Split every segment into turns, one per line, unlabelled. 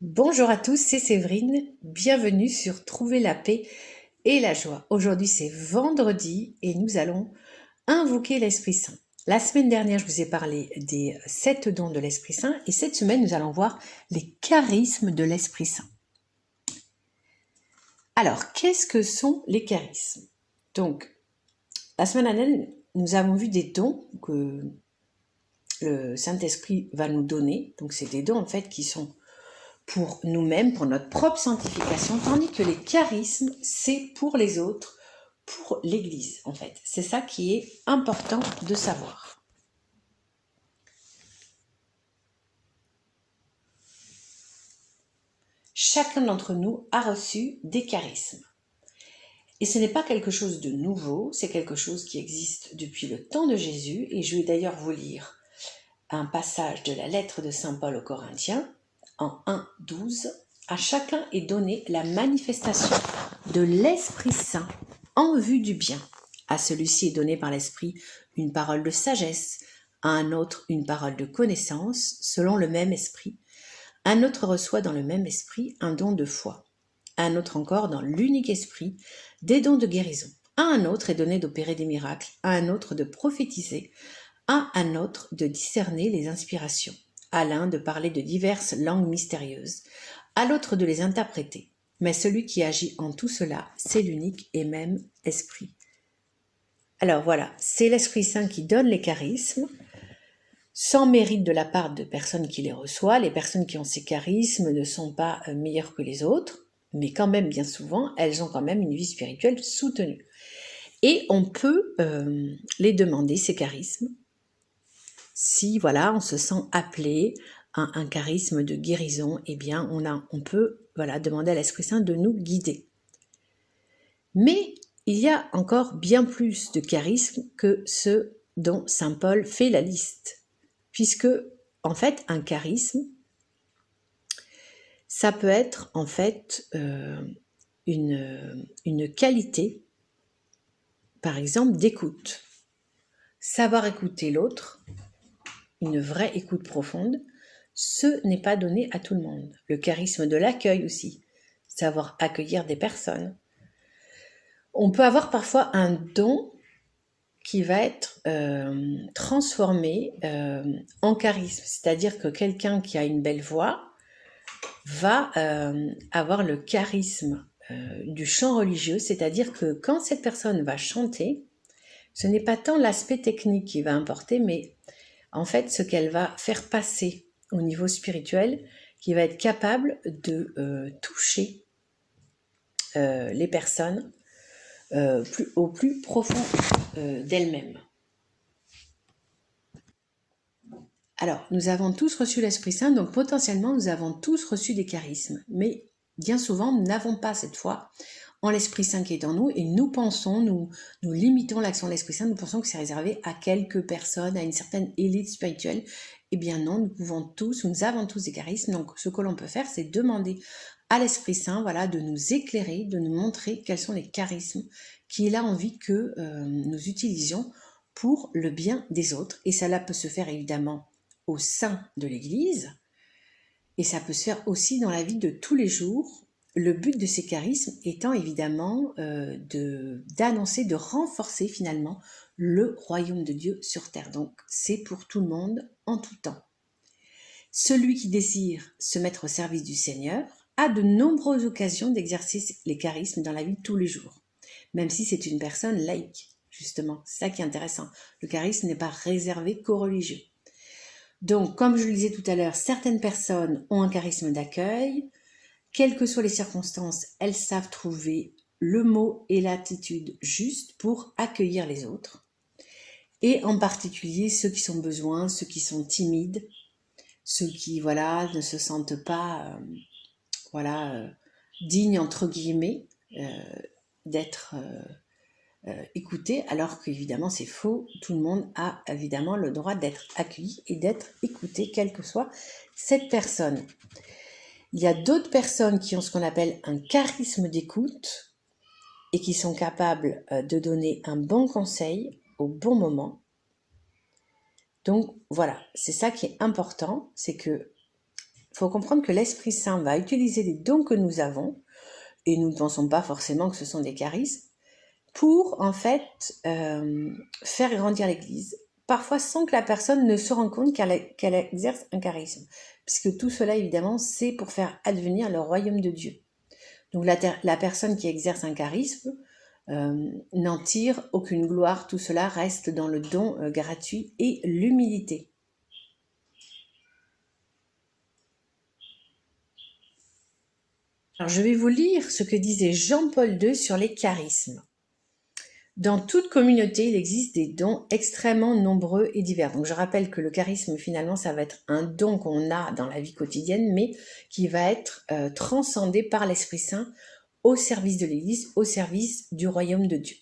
Bonjour à tous, c'est Séverine. Bienvenue sur Trouver la paix et la joie. Aujourd'hui, c'est vendredi et nous allons invoquer l'Esprit Saint. La semaine dernière, je vous ai parlé des 7 dons de l'Esprit Saint et cette semaine, nous allons voir les charismes de l'Esprit Saint. Alors, qu'est-ce que sont les charismes? Donc, la semaine dernière, nous avons vu des dons que le Saint-Esprit va nous donner. Donc, c'est des dons en fait qui sont pour nous-mêmes, pour notre propre sanctification, tandis que les charismes, c'est pour les autres, pour l'Église, en fait. C'est ça qui est important de savoir. Chacun d'entre nous a reçu des charismes. Et ce n'est pas quelque chose de nouveau, c'est quelque chose qui existe depuis le temps de Jésus, et je vais d'ailleurs vous lire un passage de la lettre de Saint Paul aux Corinthiens, en 1,12. À chacun est donnée la manifestation de l'Esprit Saint en vue du bien. À celui-ci est donné par l'Esprit une parole de sagesse, à un autre une parole de connaissance, selon le même Esprit. Un autre reçoit dans le même Esprit un don de foi. Un autre encore dans l'unique Esprit des dons de guérison. À un autre est donné d'opérer des miracles, à un autre de prophétiser, à un autre de discerner les inspirations, à l'un de parler de diverses langues mystérieuses, à l'autre de les interpréter. Mais celui qui agit en tout cela, c'est l'unique et même Esprit. Alors voilà, c'est l'Esprit Saint qui donne les charismes, sans mérite de la part de personnes qui les reçoivent. Les personnes qui ont ces charismes ne sont pas meilleures que les autres, mais quand même, bien souvent, elles ont quand même une vie spirituelle soutenue. Et on peut les demander, ces charismes, si voilà, on se sent appelé à un charisme de guérison, eh bien on peut demander à l'Esprit Saint de nous guider. Mais il y a encore bien plus de charismes que ceux dont Saint Paul fait la liste, puisque en fait un charisme, ça peut être en fait une qualité, par exemple d'écoute. Savoir écouter l'autre, une vraie écoute profonde, ce n'est pas donné à tout le monde. Le charisme de l'accueil aussi, savoir accueillir des personnes. On peut avoir parfois un don qui va être transformé en charisme, c'est-à-dire que quelqu'un qui a une belle voix va avoir le charisme du chant religieux, c'est-à-dire que quand cette personne va chanter, ce n'est pas tant l'aspect technique qui va importer, mais en fait ce qu'elle va faire passer au niveau spirituel, qui va être capable de toucher les personnes au plus profond d'elles-mêmes. Alors, nous avons tous reçu l'Esprit Saint, donc potentiellement nous avons tous reçu des charismes, mais bien souvent nous n'avons pas cette foi en l'Esprit Saint qui est en nous, et nous pensons, nous limitons l'action de l'Esprit Saint, nous pensons que c'est réservé à quelques personnes, à une certaine élite spirituelle. Eh bien non, nous avons tous des charismes, donc ce que l'on peut faire, c'est demander à l'Esprit Saint, de nous éclairer, de nous montrer quels sont les charismes qu'il a envie que nous utilisions pour le bien des autres. Et cela peut se faire évidemment au sein de l'Église, et ça peut se faire aussi dans la vie de tous les jours. Le but de ces charismes étant évidemment d'annoncer, de renforcer finalement le royaume de Dieu sur terre. Donc c'est pour tout le monde en tout temps. Celui qui désire se mettre au service du Seigneur a de nombreuses occasions d'exercer les charismes dans la vie de tous les jours, même si c'est une personne laïque, justement. C'est ça qui est intéressant. Le charisme n'est pas réservé qu'aux religieux. Donc, comme je le disais tout à l'heure, certaines personnes ont un charisme d'accueil. Quelles que soient les circonstances, elles savent trouver le mot et l'attitude juste pour accueillir les autres. Et en particulier ceux qui sont besoin, ceux qui sont timides, ceux qui ne se sentent pas dignes entre guillemets d'être écoutés, alors qu'évidemment c'est faux. Tout le monde a évidemment le droit d'être accueilli et d'être écouté, quelle que soit cette personne. Il y a d'autres personnes qui ont ce qu'on appelle un charisme d'écoute et qui sont capables de donner un bon conseil au bon moment. Donc voilà, c'est ça qui est important, c'est que faut comprendre que l'Esprit Saint va utiliser les dons que nous avons, et nous ne pensons pas forcément que ce sont des charismes, pour en fait faire grandir l'Église, parfois sans que la personne ne se rende compte qu'elle exerce un charisme, puisque tout cela évidemment c'est pour faire advenir le royaume de Dieu. Donc la personne qui exerce un charisme n'en tire aucune gloire, tout cela reste dans le don gratuit et l'humilité. Alors je vais vous lire ce que disait Jean-Paul II sur les charismes. Dans toute communauté, il existe des dons extrêmement nombreux et divers. Donc je rappelle que le charisme, finalement, ça va être un don qu'on a dans la vie quotidienne, mais qui va être transcendé par l'Esprit Saint au service de l'Église, au service du royaume de Dieu.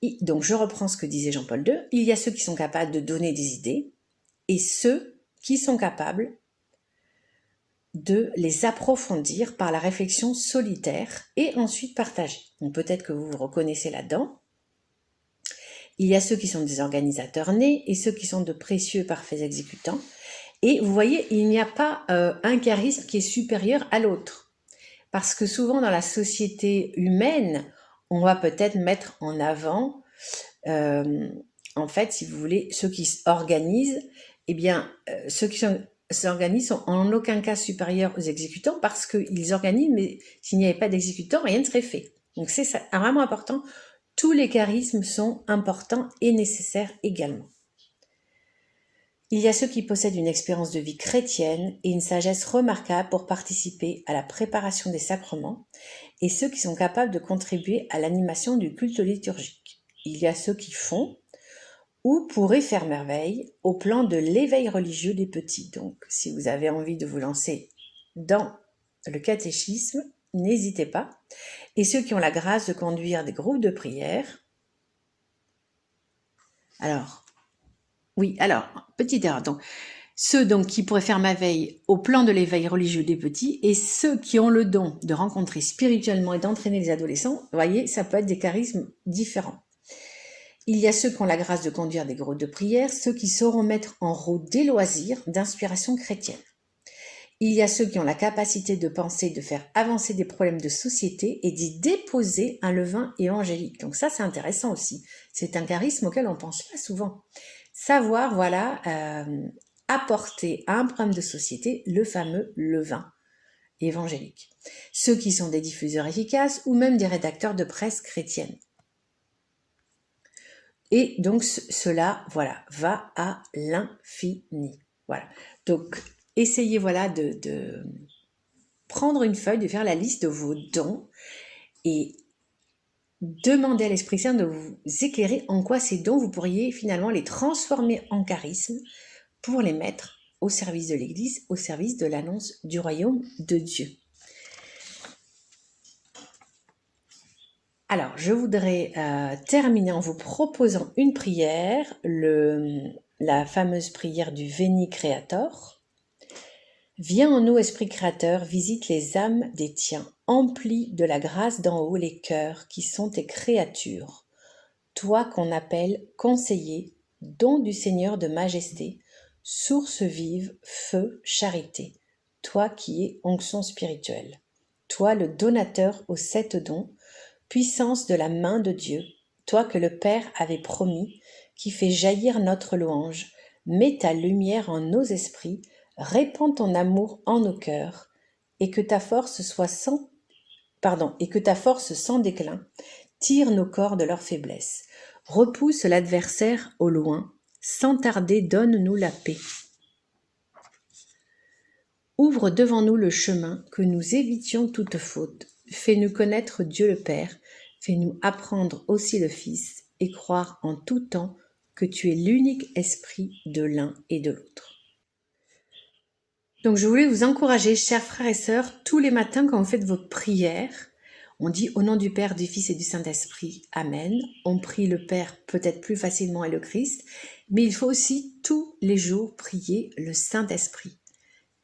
Et donc je reprends ce que disait Jean-Paul II. Il y a ceux qui sont capables de donner des idées et ceux qui sont capables de les approfondir par la réflexion solitaire et ensuite partagée. Donc peut-être que vous vous reconnaissez là-dedans. Il y a ceux qui sont des organisateurs nés et ceux qui sont de précieux parfaits exécutants. Et vous voyez, il n'y a pas un charisme qui est supérieur à l'autre. Parce que souvent dans la société humaine, on va peut-être mettre en avant, en fait, si vous voulez, ceux qui s'organisent, eh bien, ceux qui s'organisent sont en aucun cas supérieurs aux exécutants parce qu'ils organisent, mais s'il n'y avait pas d'exécutants, rien ne serait fait. Donc c'est vraiment important. Tous les charismes sont importants et nécessaires également. Il y a ceux qui possèdent une expérience de vie chrétienne et une sagesse remarquable pour participer à la préparation des sacrements et ceux qui sont capables de contribuer à l'animation du culte liturgique. Il y a ceux qui font ou pourraient faire merveille au plan de l'éveil religieux des petits. Donc, si vous avez envie de vous lancer dans le catéchisme, n'hésitez pas. Et ceux qui ont la grâce de conduire des groupes de prière. Alors, petite erreur. Donc, ceux qui pourraient faire merveille au plan de l'éveil religieux des petits et ceux qui ont le don de rencontrer spirituellement et d'entraîner les adolescents, vous voyez, ça peut être des charismes différents. Il y a ceux qui ont la grâce de conduire des groupes de prière, ceux qui sauront mettre en route des loisirs d'inspiration chrétienne. Il y a ceux qui ont la capacité de penser, de faire avancer des problèmes de société et d'y déposer un levain évangélique. Donc ça, c'est intéressant aussi. C'est un charisme auquel on ne pense pas souvent. Savoir, apporter à un problème de société le fameux levain évangélique. Ceux qui sont des diffuseurs efficaces ou même des rédacteurs de presse chrétienne. Et donc cela, va à l'infini. Voilà. Donc essayez de prendre une feuille, de faire la liste de vos dons et demander à l'Esprit Saint de vous éclairer en quoi ces dons vous pourriez finalement les transformer en charisme pour les mettre au service de l'Église, au service de l'annonce du royaume de Dieu. Alors, je voudrais terminer en vous proposant une prière, la fameuse prière du Veni Creator. Viens en nous, Esprit Créateur, visite les âmes des tiens, emplis de la grâce d'en haut les cœurs qui sont tes créatures. Toi qu'on appelle conseiller, don du Seigneur de majesté, source vive, feu, charité. Toi qui es onction spirituelle. Toi le donateur aux 7 dons, puissance de la main de Dieu, toi que le Père avait promis, qui fait jaillir notre louange, mets ta lumière en nos esprits, répands ton amour en nos cœurs, et que ta force sans déclin tire nos corps de leur faiblesse. Repousse l'adversaire au loin, sans tarder donne-nous la paix. Ouvre devant nous le chemin, que nous évitions toute faute. Fais-nous connaître Dieu le Père, fais-nous apprendre aussi le Fils, et croire en tout temps que tu es l'unique esprit de l'un et de l'autre. Donc je voulais vous encourager, chers frères et sœurs, tous les matins quand vous faites votre prière, on dit au nom du Père, du Fils et du Saint-Esprit, Amen. On prie le Père peut-être plus facilement et le Christ, mais il faut aussi tous les jours prier le Saint-Esprit,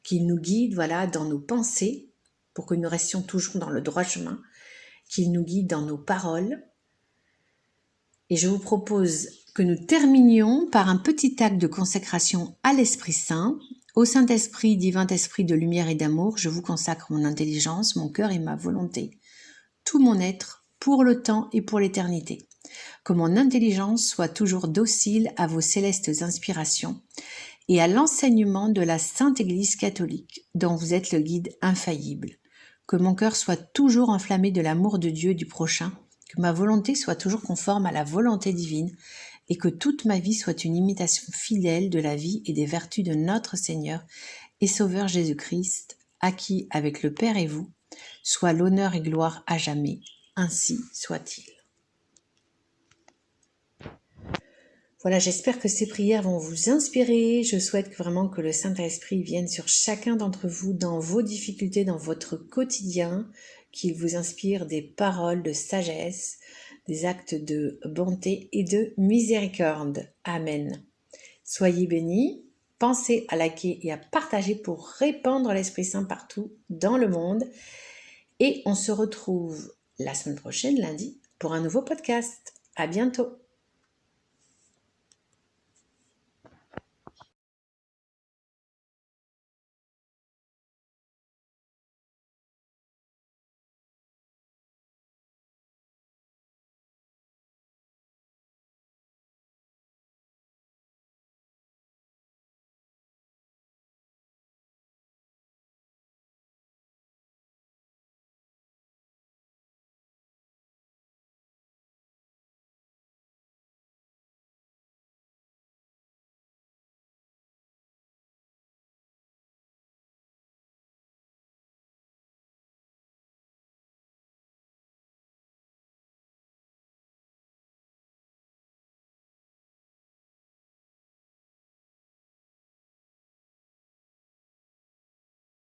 qu'il nous guide dans nos pensées, pour que nous restions toujours dans le droit chemin, qu'il nous guide dans nos paroles. Et je vous propose que nous terminions par un petit acte de consécration à l'Esprit Saint, Ô Saint-Esprit, divin esprit de lumière et d'amour, je vous consacre mon intelligence, mon cœur et ma volonté, tout mon être, pour le temps et pour l'éternité. Que mon intelligence soit toujours docile à vos célestes inspirations et à l'enseignement de la Sainte Église catholique, dont vous êtes le guide infaillible. Que mon cœur soit toujours enflammé de l'amour de Dieu et du prochain, que ma volonté soit toujours conforme à la volonté divine, et que toute ma vie soit une imitation fidèle de la vie et des vertus de notre Seigneur et Sauveur Jésus-Christ, à qui, avec le Père et vous, soit l'honneur et gloire à jamais. Ainsi soit-il. Voilà, j'espère que ces prières vont vous inspirer. Je souhaite vraiment que le Saint-Esprit vienne sur chacun d'entre vous dans vos difficultés, dans votre quotidien, qu'il vous inspire des paroles de sagesse, des actes de bonté et de miséricorde. Amen. Soyez bénis, pensez à liker et à partager pour répandre l'Esprit Saint partout dans le monde. Et on se retrouve la semaine prochaine, lundi, pour un nouveau podcast. À bientôt.